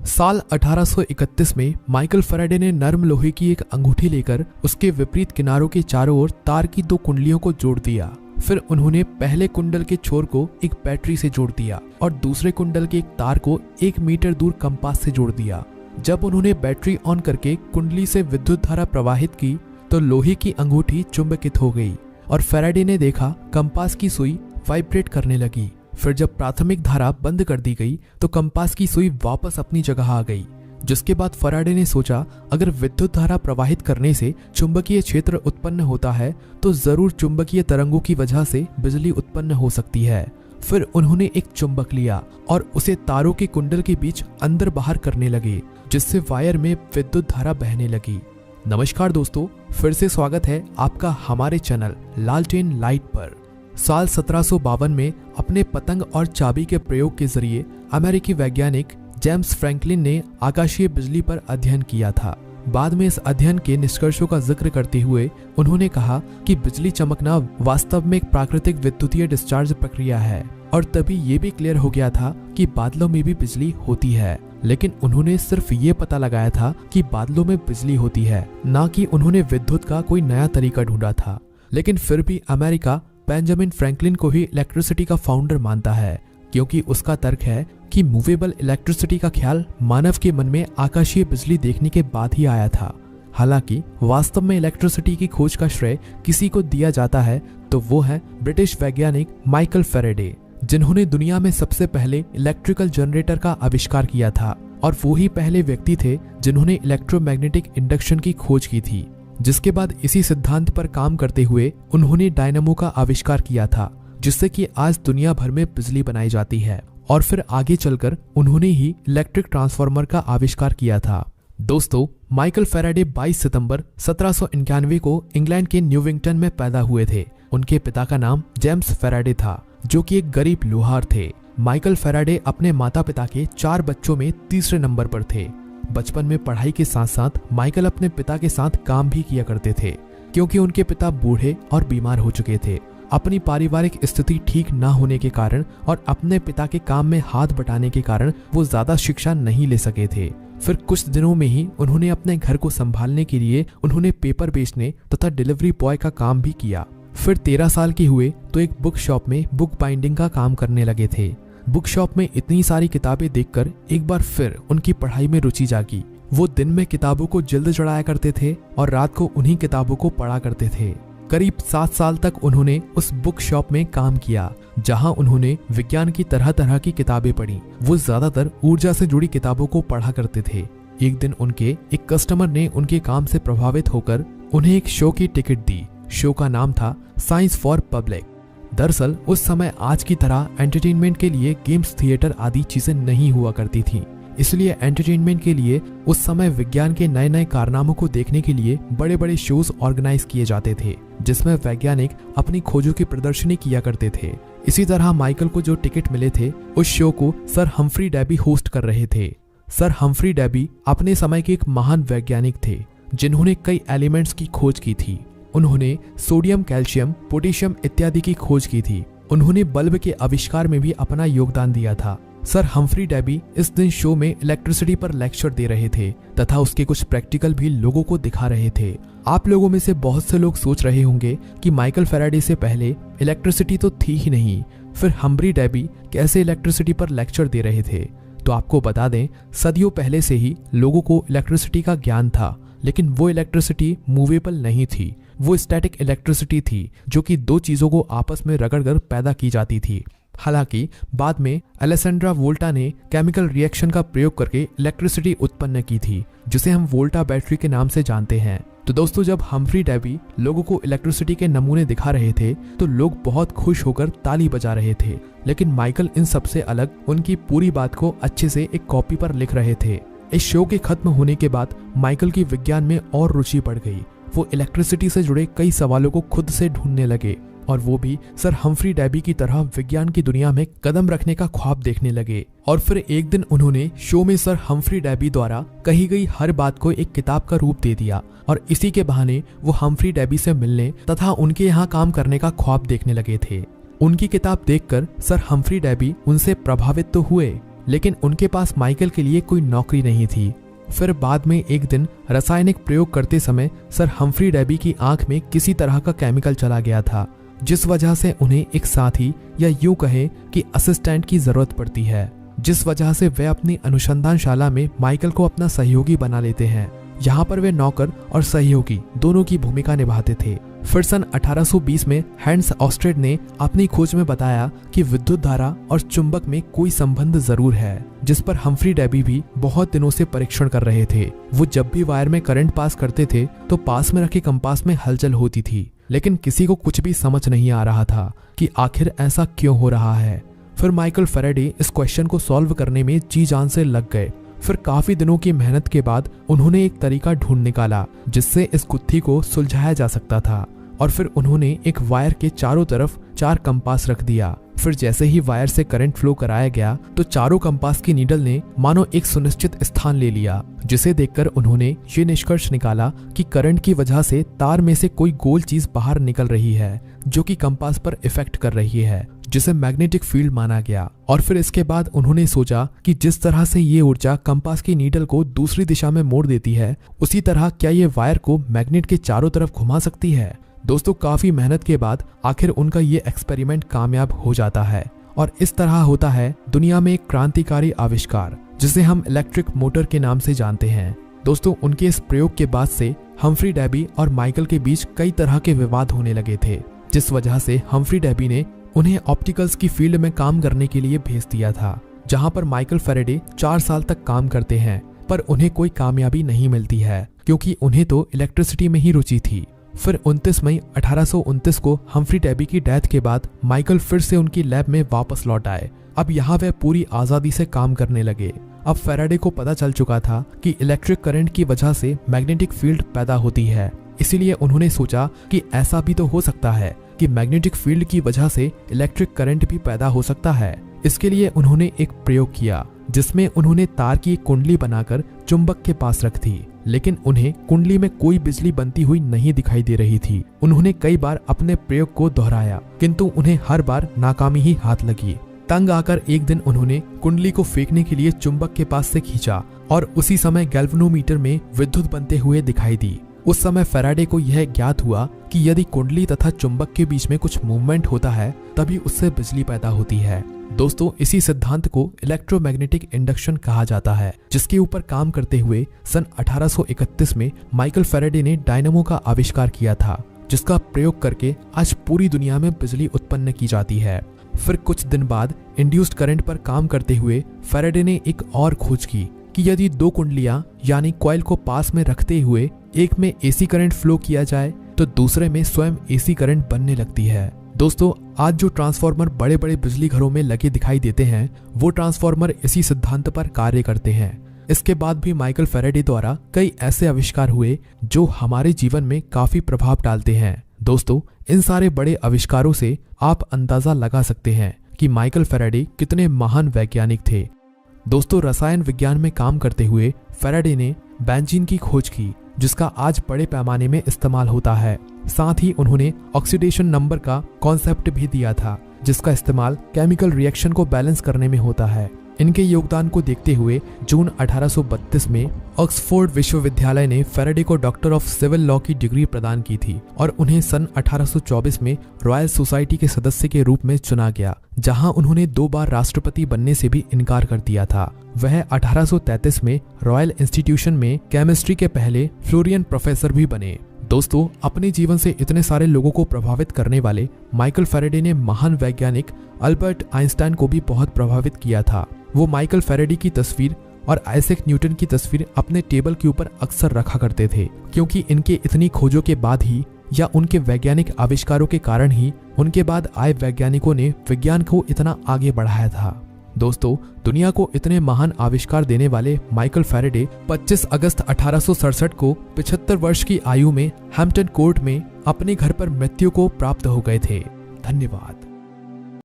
साल 1831 में Michael Faraday ने नर्म लोहे की एक अंगूठी लेकर उसके विपरीत किनारों के चारों ओर तार की दो कुंडलियों को जोड़ दिया। फिर उन्होंने पहले कुंडल के छोर को एक बैटरी से जोड़ दिया और दूसरे कुंडल के एक तार को 1 मीटर दूर कंपास से जोड़ दिया। जब उन्होंने बैटरी ऑन करके कुंडली से विद्युत धारा प्रवाहित की तो लोहे की अंगूठी चुंबकित हो गई और फैराडे ने देखा कंपास की सुई वाइब्रेट करने लगी। फिर जब प्राथमिक धारा बंद कर दी गई तो कंपास की सुई वापस अपनी जगह आ गई। जिसके बाद फैराडे ने सोचा, अगर विद्युत धारा प्रवाहित करने से चुंबकीय क्षेत्र उत्पन्न होता है तो जरूर चुंबकीय तरंगों की वजह से बिजली उत्पन्न हो सकती है। फिर उन्होंने एक चुंबक लिया और उसे तारों के कुंडल के बीच अंदर बाहर करने लगे, जिससे वायर में विद्युत धारा बहने लगी। नमस्कार दोस्तों, फिर से स्वागत है आपका हमारे चैनल लालटेन लाइट पर। साल 1752 में अपने पतंग और चाबी के प्रयोग के जरिए अमेरिकी वैज्ञानिक जेम्स फ्रैंकलिन ने आकाशीय बिजली पर अध्ययन किया था। बाद में इस अध्ययन के निष्कर्षों का जिक्र करते हुए उन्होंने कहा कि बिजली चमकना वास्तव में एक प्राकृतिक विद्युतीय डिस्चार्ज प्रक्रिया है और तभी ये भी क्लियर हो गया था कि बादलों में भी बिजली होती है। लेकिन उन्होंने सिर्फ ये पता लगाया था कि बादलों में बिजली होती है, ना कि उन्होंने विद्युत का कोई नया तरीका ढूंढा था। लेकिन फिर भी अमेरिका बेंजामिन फ्रैंकलिन को ही इलेक्ट्रिसिटी का फाउंडर मानता है, क्योंकि उसका तर्क है कि मूवेबल इलेक्ट्रिसिटी का ख्याल मानव के मन में आकाशीय बिजली देखने के बाद ही आया था। हालांकि वास्तव में इलेक्ट्रिसिटी की खोज का श्रेय किसी को दिया जाता है तो वो है ब्रिटिश वैज्ञानिक माइकल फैराडे, जिन्होंने दुनिया में सबसे पहले इलेक्ट्रिकल जनरेटर का आविष्कार किया था और वो ही पहले व्यक्ति थे जिन्होंने इलेक्ट्रोमैग्नेटिक इंडक्शन की खोज की थी। जिसके बाद इसी सिद्धांत पर काम करते हुए उन्होंने डायनामो का आविष्कार किया था, जिससे कि आज दुनिया भर में बिजली बनाई जाती है। और फिर आगे चलकर उन्होंने ही इलेक्ट्रिक ट्रांसफार्मर का आविष्कार किया था। दोस्तों, माइकल फैराडे 22 सितंबर 1791 को इंग्लैंड के न्यूविंगटन में पैदा हुए थे। उनके पिता का नाम जेम्स फैराडे था, जो कि एक गरीब लोहार थे। माइकल फैराडे अपने माता पिता के 4 बच्चों में तीसरे नंबर पर थे। बचपन में पढ़ाई के साथ साथ माइकल अपने पिता के साथ काम भी किया करते थे, क्योंकि उनके पिता बूढ़े और बीमार हो चुके थे। अपनी पारिवारिक स्थिति ठीक न होने के कारण और अपने पिता के काम में हाथ बटाने के कारण वो ज्यादा शिक्षा नहीं ले सके थे। फिर कुछ दिनों में ही उन्होंने अपने घर को संभालने के लिए उन्होंने पेपर बेचने तथा डिलीवरी बॉय का काम भी किया। फिर 13 साल के हुए तो एक बुक शॉप में बुक बाइंडिंग का काम करने लगे थे। बुक शॉप में इतनी सारी किताबें देखकर एक बार फिर उनकी पढ़ाई में रुचि जागी। वो दिन में किताबों को जल्द चढ़ाया करते थे और रात को उन्हीं किताबों को पढ़ा करते थे। करीब 7 साल तक उन्होंने उस बुक शॉप में काम किया, जहां उन्होंने विज्ञान की तरह तरह की किताबें पढ़ी। वो ज्यादातर ऊर्जा से जुड़ी किताबों को पढ़ा करते थे। एक दिन उनके एक कस्टमर ने उनके काम से प्रभावित होकर उन्हें एक शो की टिकट दी। शो का नाम था साइंस फॉर पब्लिक। दरअसल उस समय आज की तरह एंटरटेनमेंट के लिए गेम्स, थिएटर आदि चीजें नहीं हुआ करती थी। इसलिए एंटरटेनमेंट के लिए उस समय विज्ञान के नए नए कारनामों को देखने के लिए बड़े बड़े शोज ऑर्गेनाइज किए जाते थे, जिसमें वैज्ञानिक अपनी खोजों की प्रदर्शनी किया करते थे। इसी तरह माइकल को जो टिकट मिले थे उस शो को सर हम्फ्री डेवी होस्ट कर रहे थे। सर हम्फ्री डेवी अपने समय के एक महान वैज्ञानिक थे, जिन्होंने कई एलिमेंट्स की खोज की थी। उन्होंने सोडियम, कैल्शियम, पोटेशियम इत्यादि की खोज की थी। उन्होंने बल्ब के आविष्कार में भी अपना योगदान दिया था। सर हम्फ्री डेवी इस दिन शो में इलेक्ट्रिसिटी पर लेक्चर दे रहे थे तथा उसके कुछ प्रैक्टिकल भी लोगों को दिखा रहे थे। आप लोगों में से बहुत से लोग सोच रहे होंगे कि माइकल फैराडे से पहले इलेक्ट्रिसिटी तो थी ही नहीं, फिर हम्फ्री डेवी कैसे इलेक्ट्रिसिटी पर लेक्चर दे रहे थे। तो आपको बता दें, सदियों पहले से ही लोगों को इलेक्ट्रिसिटी का ज्ञान था, लेकिन वो इलेक्ट्रिसिटी मूवेबल नहीं थी। वो स्टैटिक इलेक्ट्रिसिटी थी, जो कि दो चीजों को आपस में रगड़कर पैदा की जाती थी। हालांकि बाद में अलेसेंड्रा वोल्टा ने केमिकल रिएक्शन का प्रयोग करके इलेक्ट्रिसिटी उत्पन्न की थी, जिसे हम वोल्टा बैटरी के नाम से जानते हैं। तो दोस्तों, जब हम्फ्री डेवी लोगों को इलेक्ट्रिसिटी के नमूने दिखा रहे थे तो लोग बहुत खुश होकर ताली बजा रहे थे। लेकिन माइकल इन सबसे अलग उनकी पूरी बात को अच्छे से एक कॉपी पर लिख रहे थे। इस शो के खत्म होने के बाद माइकल की विज्ञान में और रुचि बढ़ गई। वो इलेक्ट्रिसिटी से जुड़े कई सवालों को खुद से ढूंढने लगे और वो भी सर हम्फ्री डेवी की तरह विज्ञान की दुनिया में कदम रखने का ख्वाब देखने लगे। और फिर एक दिन उन्होंने शो में सर हम्फ्री डेवी द्वारा कही गई हर बात को एक किताब का रूप दे दिया और इसी के बहाने वो हम्फ्री डेवी से मिलने तथा उनके यहाँ काम करने का ख्वाब देखने लगे थे। उनकी किताब देखकर सर हम्फ्री डेवी उनसे प्रभावित तो हुए, लेकिन उनके पास माइकल के लिए कोई नौकरी नहीं थी। फिर बाद में एक दिन रासायनिक प्रयोग करते समय सर हम्फ्री डेबी की आंख में किसी तरह का केमिकल चला गया था, जिस वजह से उन्हें एक साथी या यूं कहें कि असिस्टेंट की जरूरत पड़ती है, जिस वजह से वे अपनी अनुसंधानशाला में माइकल को अपना सहयोगी बना लेते हैं। यहाँ पर वे नौकर और सहयोगी दोनों की भूमिका निभाते थे। फिर सन 1820 में हैंस ऑस्ट्रेड ने अपनी खोज में बताया कि विद्युत धारा और चुंबक में कोई संबंध जरूर है, जिस पर हम्फ्री डेबी भी बहुत दिनों से परीक्षण कर रहे थे। वो जब भी वायर में करंट पास करते थे तो पास में रखे कंपास में हलचल होती थी, लेकिन किसी को कुछ भी समझ नहीं आ रहा था कि आखिर ऐसा क्यों हो रहा है। फिर माइकल फैराडे इस क्वेश्चन को सॉल्व करने में जी जान से लग गए। फिर काफी दिनों की मेहनत के बाद उन्होंने एक तरीका ढूंढ निकाला जिससे इस गुत्थी को सुलझाया जा सकता था, और फिर उन्होंने एक वायर के चारों तरफ 4 कंपास रख दिया। फिर जैसे ही वायर से करंट फ्लो कराया गया तो चारों कंपास की नीडल ने मानो एक सुनिश्चित स्थान ले लिया, जिसे देखकर उन्होंने ये निष्कर्ष निकाला कि करंट की वजह से तार में से कोई गोल चीज बाहर निकल रही है जो कि कंपास पर इफेक्ट कर रही है, जिसे मैग्नेटिक फील्ड माना गया। और फिर इसके बाद उन्होंने सोचा कि जिस तरह से ये ऊर्जा कंपास की नीडल को दूसरी दिशा में मोड़ देती है, उसी तरह क्या ये वायर को मैग्नेट के चारों तरफ घुमा सकती है। दोस्तों, काफी मेहनत के बाद आखिर उनका ये एक्सपेरिमेंट कामयाब हो जाता है, और इस तरह होता है दुनिया में एक क्रांतिकारी आविष्कार जिसे हम इलेक्ट्रिक मोटर के नाम से जानते हैं। दोस्तों, उनके इस प्रयोग के बाद से हम्फ्री डेबी और माइकल के बीच कई तरह के विवाद होने लगे थे, जिस वजह से हम्फ्री डेबी ने उन्हें ऑप्टिकल्स की फील्ड में काम करने के लिए भेज दिया था, जहां पर माइकल फैराडे 4 साल तक काम करते हैं, पर उन्हें कोई कामयाबी नहीं मिलती है क्योंकि उन्हें तो इलेक्ट्रिसिटी में ही रुचि थी। फिर 29 मई 1829 को हम्फ्री डेबी की डेथ के बाद माइकल फिर से उनकी लैब में वापस लौट आए। अब यहाँ वे पूरी आजादी से काम करने लगे। अब फैराडे को पता चल चुका था कि इलेक्ट्रिक करंट की वजह से मैग्नेटिक फील्ड पैदा होती है, इसीलिए उन्होंने सोचा कि ऐसा भी तो हो सकता है कि मैग्नेटिक फील्ड की वजह से इलेक्ट्रिक करंट भी पैदा हो सकता है। इसके लिए उन्होंने एक प्रयोग किया जिसमें उन्होंने तार की एक कुंडली बनाकर चुंबक के पास रख दी, लेकिन उन्हें कुंडली में कोई बिजली बनती हुई नहीं दिखाई दे रही थी। उन्होंने कई बार अपने प्रयोग को दोहराया, किंतु उन्हें हर बार नाकामी ही हाथ लगी। तंग आकर एक दिन उन्होंने कुंडली को फेंकने के लिए चुंबक के पास से खींचा और उसी समय गैल्वेनोमीटर में विद्युत बनते हुए दिखाई दी। उस समय फैराडे को यह ज्ञात हुआ कि यदि कुंडली तथा चुंबक के बीच में कुछ मूवमेंट होता है तभी उससे बिजली पैदा होती है। दोस्तों, इसी सिद्धांत को इलेक्ट्रोमैग्नेटिक इंडक्शन कहा जाता है, जिसके ऊपर काम करते हुए सन 1831 में माइकल फैराडे ने डायनामो का आविष्कार किया था, जिसका प्रयोग करके आज पूरी दुनिया में बिजली उत्पन्न की जाती है। फिर कुछ दिन बाद इंड्यूस्ड करंट पर काम करते हुए फैराडे ने एक और खोज की कि यदि 2 कुंडलियां यानी कॉइल को पास में रखते हुए एक में एसी करंट फ्लो किया जाए तो दूसरे में स्वयं एसी करंट बनने लगती है। दोस्तों, आज जो ट्रांसफार्मर बड़े बड़े बिजली घरों में लगे दिखाई देते हैं वो ट्रांसफार्मर इसी सिद्धांत पर कार्य करते हैं। इसके बाद भी माइकल फैराडे द्वारा कई ऐसे आविष्कार हुए जो हमारे जीवन में काफी प्रभाव डालते हैं। दोस्तों, इन सारे बड़े आविष्कारों से आप अंदाजा लगा सकते हैं कि माइकल फैराडे कितने महान वैज्ञानिक थे। दोस्तों, रसायन विज्ञान में काम करते हुए फैराडे ने बेंजीन की खोज की, जिसका आज बड़े पैमाने में इस्तेमाल होता है। साथ ही उन्होंने ऑक्सीडेशन नंबर का कॉन्सेप्ट भी दिया था, जिसका इस्तेमाल केमिकल रिएक्शन को बैलेंस करने में होता है। इनके योगदान को देखते हुए जून 1832 में ऑक्सफोर्ड विश्वविद्यालय ने फैराडे को डॉक्टर ऑफ सिविल लॉ की डिग्री प्रदान की थी और उन्हें सन 1824 में रॉयल सोसाइटी के सदस्य के रूप में चुना गया, जहां उन्होंने 2 बार राष्ट्रपति बनने से भी इनकार कर दिया था। वह 1833 में रॉयल इंस्टीट्यूशन में केमिस्ट्री के पहले फ्लोरियन प्रोफेसर भी बने। दोस्तों, अपने जीवन से इतने सारे लोगों को प्रभावित करने वाले माइकल फैराडे ने महान वैज्ञानिक अल्बर्ट आइंस्टाइन को भी बहुत प्रभावित किया था। वो माइकल फैराडे की तस्वीर और आइजैक न्यूटन की तस्वीर अपने टेबल के ऊपर अक्सर रखा करते थे, क्योंकि इनके इतनी खोजों के बाद ही या उनके वैज्ञानिक आविष्कारों के कारण ही उनके बाद आए वैज्ञानिकों ने विज्ञान को इतना आगे बढ़ाया था। दोस्तों, दुनिया को इतने महान आविष्कार देने वाले माइकल फैराडे 25 अगस्त 1867 को 75 वर्ष की आयु में हैम्पटन कोर्ट में अपने घर पर मृत्यु को प्राप्त हो गए थे। धन्यवाद।